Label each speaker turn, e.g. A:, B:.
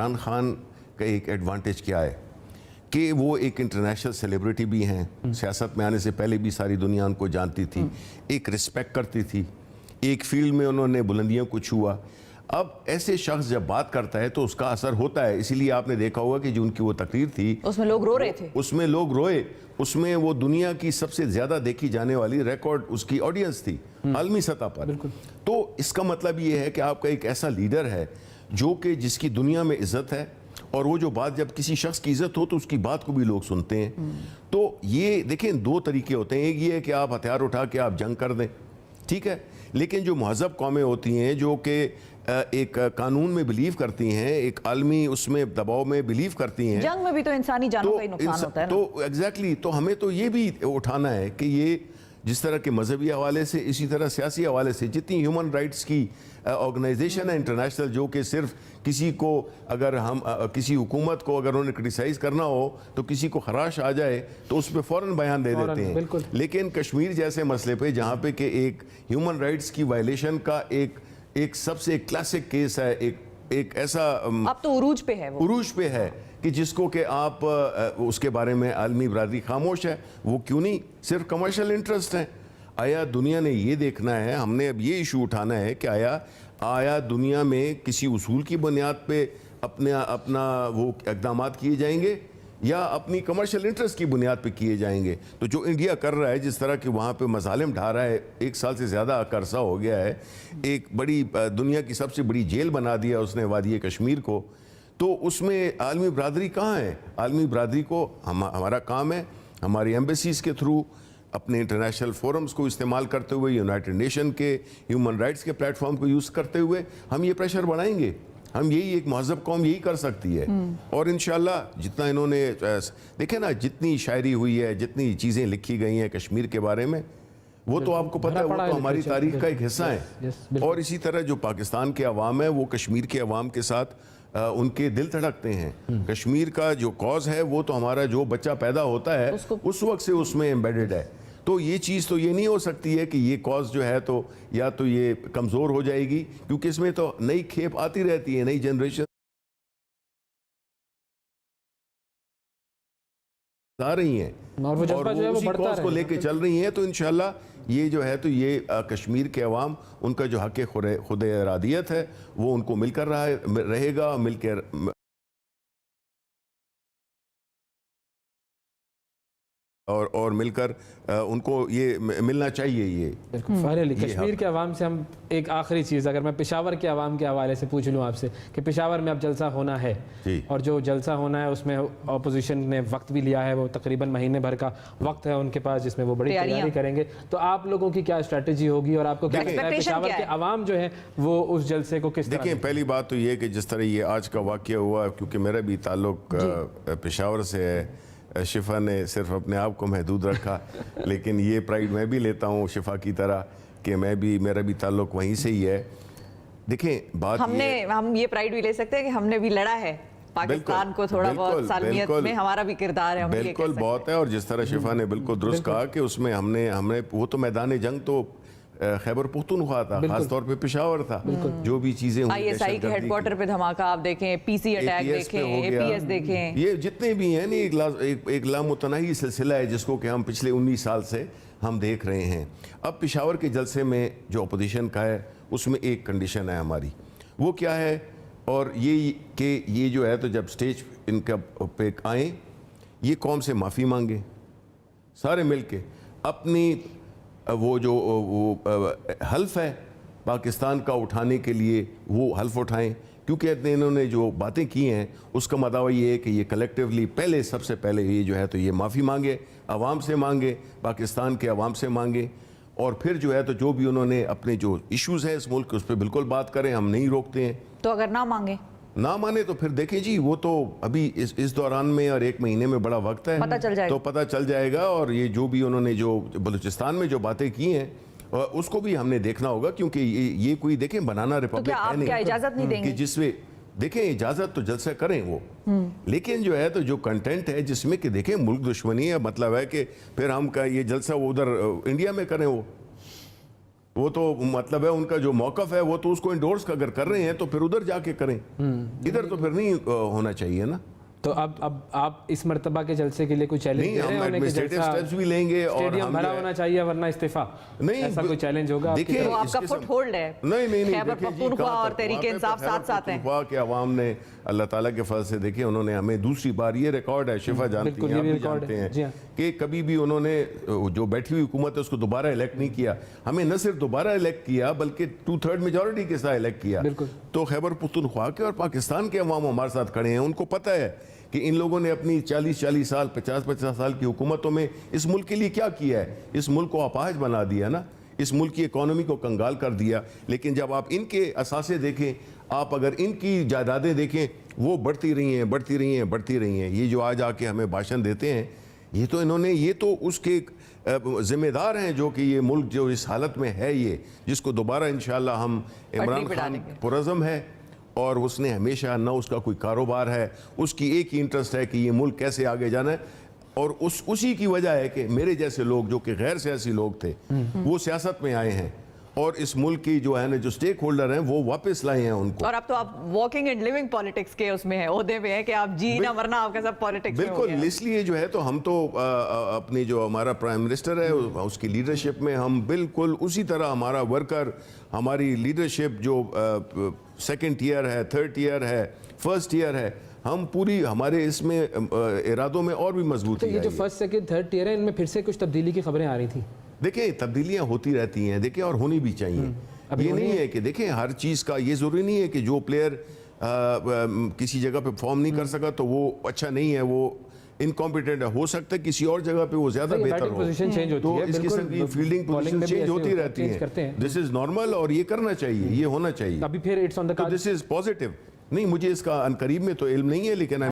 A: عمران خان کا ایک ایڈوانٹیج کیا ہے کہ وہ ایک انٹرنیشنل سیلیبریٹی بھی ہیں، سیاست میں آنے سے پہلے بھی ساری دنیا ان کو جانتی تھی، ایک رسپیکٹ کرتی تھی، ایک فیلڈ میں انہوں نے بلندیوں کو چھوا۔ اب ایسے شخص جب بات کرتا ہے تو اس کا اثر ہوتا ہے، اسی لیے آپ نے دیکھا ہوگا کہ جو ان کی وہ تقریر تھی
B: اس میں لوگ رو رہے تھے،
A: اس میں لوگ روئے، اس میں وہ دنیا کی سب سے زیادہ دیکھی جانے والی ریکارڈ اس کی آڈینس تھی عالمی سطح پر۔ تو اس کا مطلب یہ ہے کہ آپ کا ایک ایسا لیڈر ہے جو کہ جس کی دنیا میں عزت ہے، اور وہ جو بات جب کسی شخص کی عزت ہو تو اس کی بات کو بھی لوگ سنتے ہیں۔ تو یہ دیکھیں دو طریقے ہوتے ہیں، ایک یہ ہے کہ آپ ہتھیار اٹھا کے آپ جنگ کر دیں، ٹھیک ہے، لیکن جو مہذب قومیں ہوتی ہیں جو کہ ایک قانون میں بلیو کرتی ہیں، ایک عالمی اس میں دباؤ میں بلیو کرتی ہیں،
B: جنگ میں بھی تو انسانی جانوں کا ہی نقصان ہوتا ہے نا۔
A: تو ایگزیکٹلی، تو ہمیں تو یہ بھی اٹھانا ہے کہ یہ جس طرح کے مذہبی حوالے سے اسی طرح سیاسی حوالے سے جتنی ہیومن رائٹس کی آرگنائزیشن ہے انٹرنیشنل، جو کہ صرف کسی کو اگر ہم کسی حکومت کو اگر انہوں نے کرٹیسائز کرنا ہو تو کسی کو خراش آ جائے تو اس پہ فوراً بیان دے دیتے ہیں، لیکن کشمیر جیسے مسئلے پہ جہاں پہ کہ ایک ہیومن رائٹس کی وائلیشن کا ایک سب سے کلاسک کیس ہے، ایک ایسا
B: اب تو عروج پہ ہے، وہ
A: عروج پہ ہے کہ جس کو کہ آپ اس کے بارے میں عالمی برادری خاموش ہے، وہ کیوں نہیں، صرف کمرشل انٹرسٹ ہیں۔ آیا دنیا نے یہ دیکھنا ہے، ہم نے اب یہ ایشو اٹھانا ہے کہ آیا دنیا میں کسی اصول کی بنیاد پہ اپنا وہ اقدامات کیے جائیں گے یا اپنی کمرشل انٹرسٹ کی بنیاد پہ کیے جائیں گے؟ تو جو انڈیا کر رہا ہے، جس طرح کہ وہاں پہ مظالم ڈھا رہا ہے، 1 سال سے زیادہ عرصہ ہو گیا ہے، ایک بڑی دنیا کی سب سے بڑی جیل بنا دیا اس نے وادی کشمیر کو، تو اس میں عالمی برادری کہاں ہے؟ عالمی برادری کو ہمارا کام ہے ہماری ایمبیسیز کے تھرو، اپنے انٹرنیشنل فورمز کو استعمال کرتے ہوئے، یونائٹڈ نیشن کے ہیومن رائٹس کے پلیٹ فارم کو یوز کرتے ہوئے ہم یہ پریشر بڑھائیں گے۔ ہم یہی ایک مہذب قوم یہی کر سکتی ہے، اور انشاءاللہ جتنا انہوں نے دیکھیں نا، جتنی شاعری ہوئی ہے، جتنی چیزیں لکھی گئی ہیں کشمیر کے بارے میں، وہ تو آپ کو پتہ ہے وہ تو ہماری تاریخ کا ایک حصہ ہے، اور اسی طرح جو پاکستان کے عوام ہے وہ کشمیر کے عوام کے ساتھ ان کے دل دھڑکتے ہیں۔ کشمیر کا جو کاز ہے وہ تو ہمارا جو بچہ پیدا ہوتا ہے اس وقت سے اس میں ایمبیڈڈ ہے، تو یہ چیز تو یہ نہیں ہو سکتی ہے کہ یہ کاز جو ہے تو یا تو یہ کمزور ہو جائے گی، کیونکہ اس میں تو نئی کھیپ آتی رہتی ہے، نئی جنریشن آ رہی ہیں اور وہ اسی کاز کو لے کے چل رہی ہیں، تو انشاءاللہ یہ جو ہے تو یہ کشمیر کے عوام ان کا جو حق خود ارادیت ہے وہ ان کو مل کر رہے گا، مل کے اور مل کر ان کو یہ ملنا چاہیے۔ یہ
C: فائنلی کشمیر کے عوام سے ہم ایک آخری چیز، اگر میں پشاور کے عوام کے حوالے سے پوچھ لوں آپ سے کہ پشاور میں اب جلسہ ہونا ہے، اور جو جلسہ ہونا ہے اس میں اپوزیشن نے وقت بھی لیا ہے، وہ تقریباً مہینے بھر کا وقت ہے ان کے پاس جس میں وہ بڑی تیاری کریں گے، تو آپ لوگوں کی کیا اسٹریٹجی ہوگی اور آپ کو کیا لگتا ہے پشاور کے عوام جو ہے وہ اس جلسے کو کس طرح؟
A: دیکھیں، پہلی بات تو یہ کہ جس طرح یہ آج کا واقعہ ہوا، کیونکہ میرا بھی تعلق پشاور سے ہے، شفا نے صرف اپنے آپ کو محدود رکھا، لیکن یہ پرائیڈ میں بھی لیتا ہوں شفا کی طرح کہ میرا بھی تعلق وہیں سے ہی ہے۔ دیکھیں بات
B: ہم یہ پرائیڈ بھی لے سکتے ہیں کہ ہم نے بھی لڑا ہے پاکستان کو تھوڑا بہت، سالمیت میں ہمارا بھی کردار ہے،
A: بالکل بہت ہے، اور جس طرح شفا نے بالکل درست کہا کہ اس میں ہم نے وہ تو میدان جنگ تو خیبر پختونخوا تھا، خاص طور پہ پشاور تھا، جو بھی چیزیں
B: آئی ایس آئی کے ہیڈ کوارٹر پہ دھماکہ آپ دیکھیں، پی سی اٹیک دیکھیں، اے پی ایس دیکھیں،
A: یہ جتنے بھی ہیں ایک لامتناہی سلسلہ ہے جس کو کہ ہم پچھلے 19 سال سے ہم دیکھ رہے ہیں۔ اب پشاور کے جلسے میں جو اپوزیشن کا ہے اس میں ایک کنڈیشن ہے ہماری، وہ کیا ہے، اور یہ کہ یہ جو ہے تو جب سٹیج ان کا پہ آئیں، یہ قوم سے معافی مانگیں سارے مل کے، اپنی وہ جو حلف ہے پاکستان کا اٹھانے کے لیے وہ حلف اٹھائیں، کیونکہ انہوں نے جو باتیں کی ہیں اس کا مدعا یہ ہے کہ یہ کلیکٹیولی سب سے پہلے یہ جو ہے تو یہ معافی مانگے، عوام سے مانگے، پاکستان کے عوام سے مانگے، اور پھر جو ہے تو جو بھی انہوں نے اپنے جو ایشوز ہیں اس ملک کے اس پہ بالکل بات کریں، ہم نہیں روکتے ہیں۔
B: تو اگر نہ مانے تو
A: پھر دیکھیں جی، وہ تو ابھی اس دوران میں اور 1 مہینے میں بڑا وقت ہے، تو پتہ چل جائے گا، اور یہ جو بھی انہوں نے جو بلوچستان میں جو باتیں کی ہیں اس کو بھی ہم نے دیکھنا ہوگا، کیونکہ یہ کوئی دیکھیں بنانا ریپبلک ہے نہیں،
B: اجازت نہیں دیں گے
A: جس میں دیکھیں اجازت تو جلسہ کریں وہ، لیکن جو ہے تو جو کنٹینٹ ہے جس میں کہ دیکھیں ملک دشمنی ہے، مطلب ہے کہ پھر ہم کا یہ جلسہ وہ ادھر انڈیا میں کریں، وہ تو مطلب ہے ان کا جو موقف ہے وہ تو اس کو انڈورس اگر کر رہے ہیں تو پھر ادھر جا کے کریں, ادھر تو پھر نہیں ہونا چاہیے نا.
C: تو اب آپ اس مرتبہ کے جلسے کے لیے کوئی چیلنج دے رہے ہیں انہیں کہ
A: اسٹیپس بھی لیں گے اور
C: اسٹیڈیم بھرا ہونا چاہیے ورنہ استعفیٰ, ایسا کوئی چیلنج ہوگا؟
A: دیکھیں
B: تو آپ کا فٹ ہولڈ ہے,
A: نہیں
B: خیبر پختونخوا اور تحریک انصاف ساتھ ساتھ ہیں.
A: پختونخوا کے عوام نے اللہ تعالیٰ کے فضل سے دیکھیں انہوں نے ہمیں دوسری بار, یہ ریکارڈ ہے, شفا جانتی ہیں, آپ بھی جانتے ہیں کہ کبھی بھی انہوں نے جو بیٹھی ہوئی حکومت ہے اس کو دوبارہ الیکٹ نہیں کیا. ہمیں نہ صرف دوبارہ الیکٹ کیا بلکہ 2/3 میجورٹی کے ساتھ الیکٹ کیا. تو خیبر پختونخوا کے اور پاکستان کے عوام ہمارے ساتھ کھڑے ہیں, ان کو پتہ ہے کہ ان لوگوں نے اپنی 40 سال 50 سال کی حکومتوں میں اس ملک کے لیے کیا کیا ہے. اس ملک کو اپاہج بنا دیا نا, اس ملک کی اکانومی کو کنگال کر دیا. لیکن جب آپ ان کے اثاثے دیکھیں, آپ اگر ان کی جائیدادیں دیکھیں, وہ بڑھتی رہی ہیں. یہ جو آج آ کے ہمیں بھاشن دیتے ہیں, یہ تو انہوں نے, یہ تو اس کے ذمہ دار ہیں جو کہ یہ ملک جو اس حالت میں ہے, یہ جس کو دوبارہ انشاءاللہ ہم, عمران خان پرعزم ہے اور اس نے ہمیشہ نہ اس کا کوئی کاروبار ہے, اس کی ایک ہی انٹرسٹ ہے کہ یہ ملک کیسے آگے جانا ہے. اور اسی کی وجہ ہے کہ میرے جیسے لوگ جو کہ غیر سیاسی لوگ تھے وہ سیاست میں آئے ہیں اور اس ملک کی جو ہے نا جو سٹیک ہولڈر ہیں وہ واپس لائے ہیں ان کو.
B: اور اب تو آپ واکنگ اینڈ لیونگ پالیٹکس کے اس میں ہیں, عہدے میں ہیں کہ آپ جی نہ مرنا آپ کے ساتھ پالیٹکس میں ہو گیا.
A: بالکل, اس لیے جو ہے تو ہم تو اپنی جو ہمارا پرائم منسٹر ہے اس کی لیڈرشپ میں ہم بالکل اسی طرح ہمارا ورکر, ہماری لیڈرشپ جو 2nd ٹیئر ہے, 3rd ٹیئر ہے, 1st ٹیئر ہے, ہم پوری ہمارے اس میں ارادوں میں اور بھی مضبوطی آئی ہے.
C: یہ جو 1st 2nd 3rd ٹیئر ہے ان میں پھر سے کچھ تبدیلی کی خبریں آ رہی تھیں.
A: دیکھیں تبدیلیاں ہوتی رہتی ہیں, دیکھیں اور ہونی بھی چاہیے. یہ نہیں ہے کہ دیکھیں ہر چیز کا یہ ضروری نہیں ہے کہ جو پلیئر کسی جگہ پہ پرفارم نہیں کر سکا تو وہ اچھا نہیں ہے, وہ انکمپیٹنٹ ہے. ہو سکتا ہے کسی اور جگہ پہ وہ زیادہ بہتر ہو, تو اس قسم کی فیلڈنگ پوزیشن چینج ہوتی رہتی ہیں. دس از نارمل اور یہ کرنا چاہیے, یہ ہونا چاہیے.
C: ابھی پھر it's on the
A: this is positive. نہیں مجھے اس کا عنقریب میں تو علم نہیں ہے لیکن